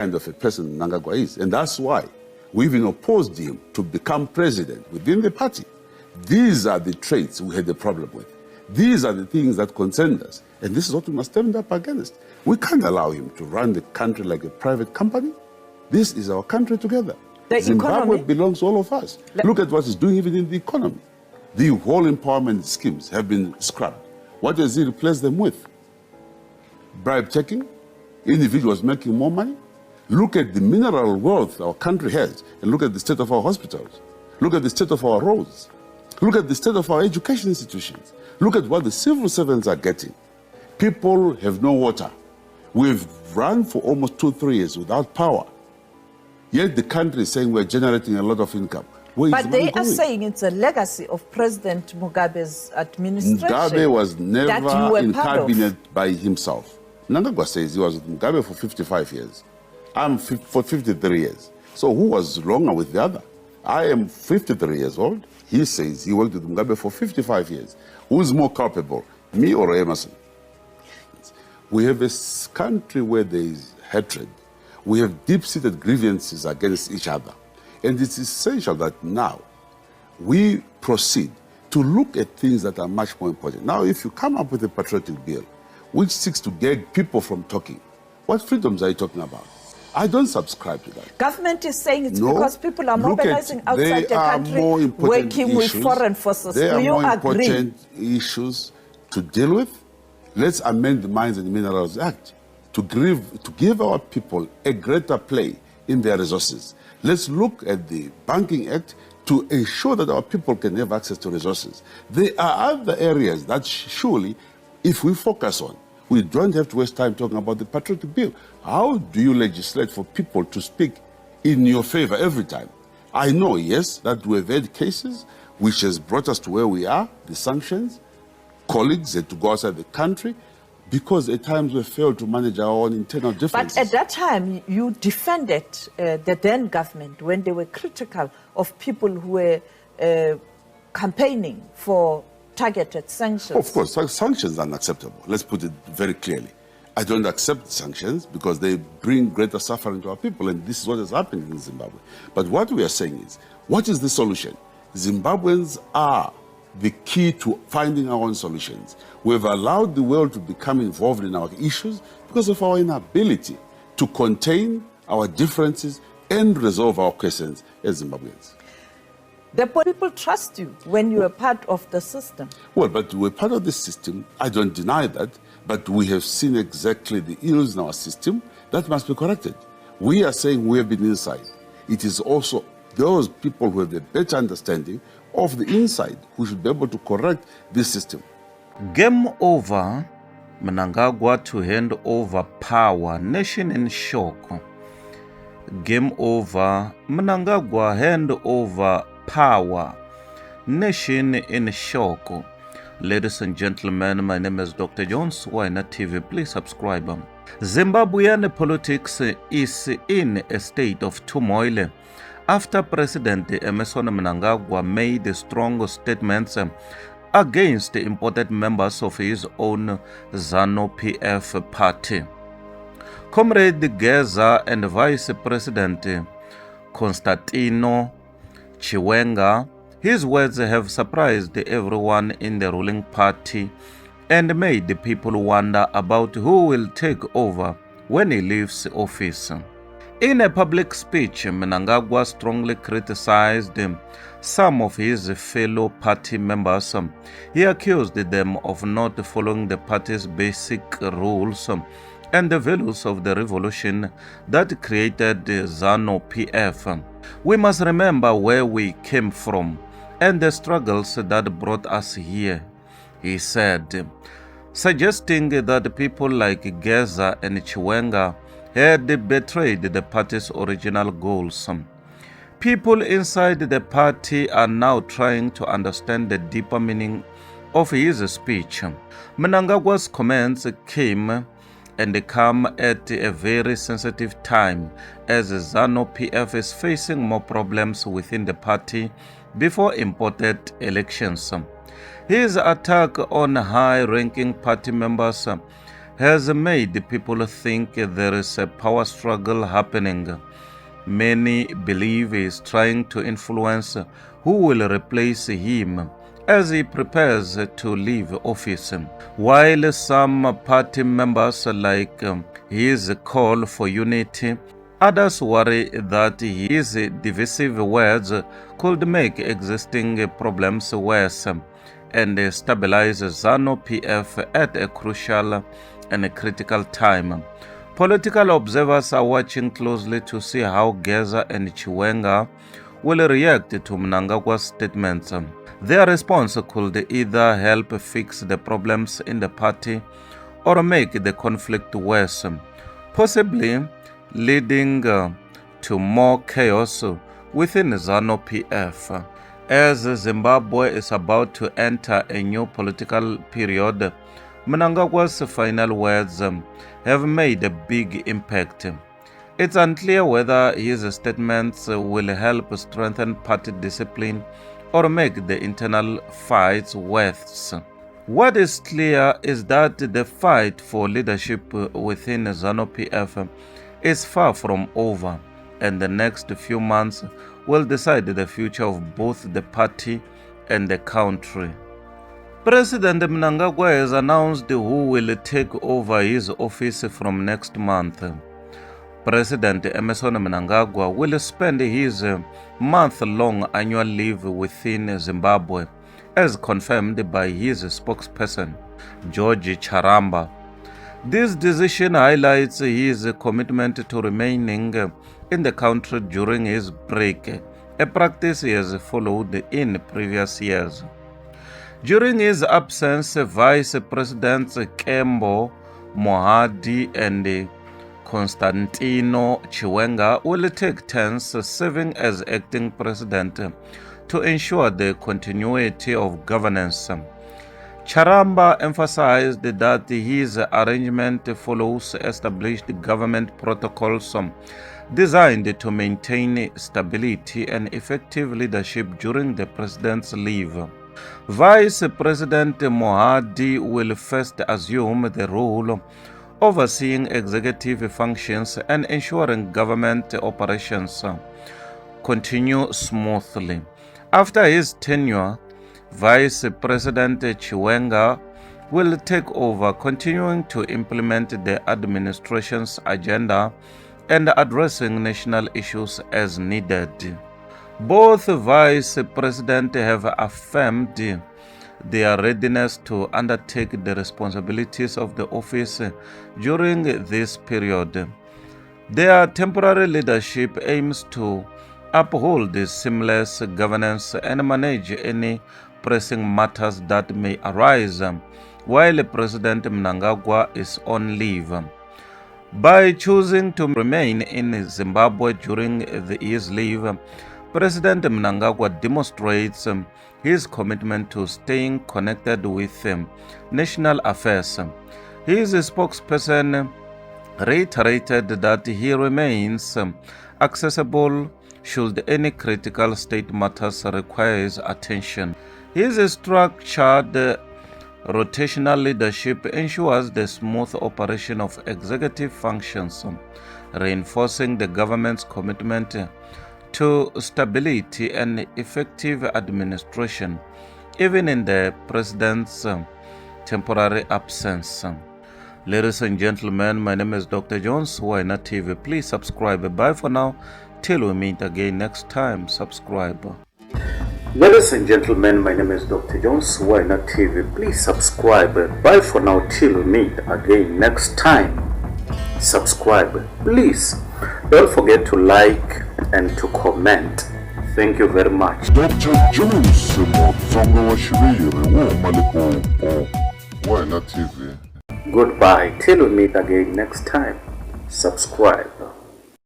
kind of a person Mnangagwa is. And that's why we even opposed him to become president within the party. These are the traits we had a problem with. These are the things that concern us. And this is what we must stand up against. We can't allow him to run the country like a private company. This is our country together. The Zimbabwe economy belongs to all of us. Look at what he's doing even in the economy. The whole empowerment schemes have been scrapped. What does he replace them with? Bribe taking, individuals making more money. Look at the mineral wealth our country has, and look at the state of our hospitals. Look at the state of our roads. Look at the state of our education institutions. Look at what the civil servants are getting. People have no water. We've run for almost 2-3 years without power. Yet the country is saying we're generating a lot of income. But they are saying it's a legacy of President Mugabe's administration. Mugabe was never in cabinet of. by himself. Mnangagwa says he was with Mugabe for 55 years. I'm for 53 years. So who was longer with the other? I am 53 years old. He says he worked with Mugabe for 55 years. Who's more culpable, me or Emmerson? We have a country where there is hatred. We have deep-seated grievances against each other. And it's essential that now we proceed to look at things that are much more important. Now, if you come up with a patriotic bill which seeks to gag people from talking, what freedoms are you talking about? I don't subscribe to that. Government is saying it's because people are mobilizing outside the country, working with foreign forces. There are Do you more agree? important issues to deal with. Let's amend the Mines and Minerals Act to give our people a greater play in their resources. Let's look at the Banking Act to ensure that our people can have access to resources. There are other areas that surely, if we focus on, we don't have to waste time talking about the patriotic bill. How do you legislate for people to speak in your favor every time? I know, yes, that we've had cases which has brought us to where we are, the sanctions. Colleagues had to go outside the country because at times we failed to manage our own internal differences. But at that time, you defended the then government when they were critical of people who were campaigning for targeted sanctions. Of course, sanctions are unacceptable. Let's put it very clearly. I don't accept sanctions because they bring greater suffering to our people, and this is what has happened in Zimbabwe. But what we are saying is, what is the solution? Zimbabweans are the key to finding our own solutions. We've allowed the world to become involved in our issues because of our inability to contain our differences and resolve our questions as Zimbabweans. The people trust you when you are part of the system. Well, but we're part of the system. I don't deny that. But we have seen exactly the ills in our system. That must be corrected. We are saying we have been inside. It is also those people who have a better understanding of the inside who should be able to correct this system. Game over. Mnangagwa to hand over power. Nation in shock. Game over. Mnangagwa hand over power. Nation in shock. Ladies and gentlemen, my name is Dr. Jones, Winer TV. Please subscribe. Zimbabwean politics is in a state of turmoil after President Emmerson Mnangagwa made strong statements against important members of his own ZANU-PF party. Comrade Geza and Vice President Constantino Chiwenga, his words have surprised everyone in the ruling party and made the people wonder about who will take over when he leaves office. In a public speech, Mnangagwa strongly criticized some of his fellow party members. He accused them of not following the party's basic rules and the values of the revolution that created ZANU-PF. We must remember where we came from and the struggles that brought us here, he said, suggesting that people like Geza and Chiwenga had betrayed the party's original goals. People inside the party are now trying to understand the deeper meaning of his speech. Mnangagwa's comments came at a very sensitive time as ZANU-PF is facing more problems within the party before important elections. His attack on high-ranking party members has made people think there is a power struggle happening. Many believe he is trying to influence who will replace him as he prepares to leave office. While some party members like his call for unity, others worry that his divisive words could make existing problems worse and stabilize ZANU-PF at a crucial and a critical time. Political observers are watching closely to see how Geza and Chiwenga will react to Mnangagwa's statements. Their response could either help fix the problems in the party or make the conflict worse, possibly leading to more chaos within ZANU-PF. As Zimbabwe is about to enter a new political period, Mnangagwa's final words have made a big impact. It's unclear whether his statements will help strengthen party discipline or make the internal fights worse. What is clear is that the fight for leadership within ZANU-PF is far from over, and the next few months will decide the future of both the party and the country. President Mnangagwa has announced who will take over his office from next month. President Emmerson Mnangagwa will spend his month-long annual leave within Zimbabwe, as confirmed by his spokesperson, George Charamba. This decision highlights his commitment to remaining in the country during his break, a practice he has followed in previous years. During his absence, Vice Presidents Kembo Mohadi and Constantino Chiwenga will take turns serving as acting president to ensure the continuity of governance. Charamba emphasized that his arrangement follows established government protocols designed to maintain stability and effective leadership during the president's leave. Vice President Mohadi will first assume the role overseeing executive functions and ensuring government operations continue smoothly. After his tenure, Vice President Chiwenga will take over, continuing to implement the administration's agenda and addressing national issues as needed. Both Vice Presidents have affirmed their readiness to undertake the responsibilities of the office during this period. Their temporary leadership aims to uphold seamless governance and manage any pressing matters that may arise while President Mnangagwa is on leave. By choosing to remain in Zimbabwe during his leave, President Mnangagwa demonstrates his commitment to staying connected with national affairs. His spokesperson reiterated that he remains accessible should any critical state matters require his attention. His structured rotational leadership ensures the smooth operation of executive functions, reinforcing the government's commitment to stability and effective administration, even in the president's temporary absence. Ladies and gentlemen, my name is Dr. Jones, Wina TV. Please subscribe. Bye for now. Till we meet again next time. Subscribe. Ladies and gentlemen, my name is Dr. Jones, Wina TV. Please subscribe. Bye for now. Till we meet again next time. Subscribe. Please don't forget to like and to comment. Thank you very much. Dr. Jones, Wina TV. Goodbye till we meet again next time. Subscribe.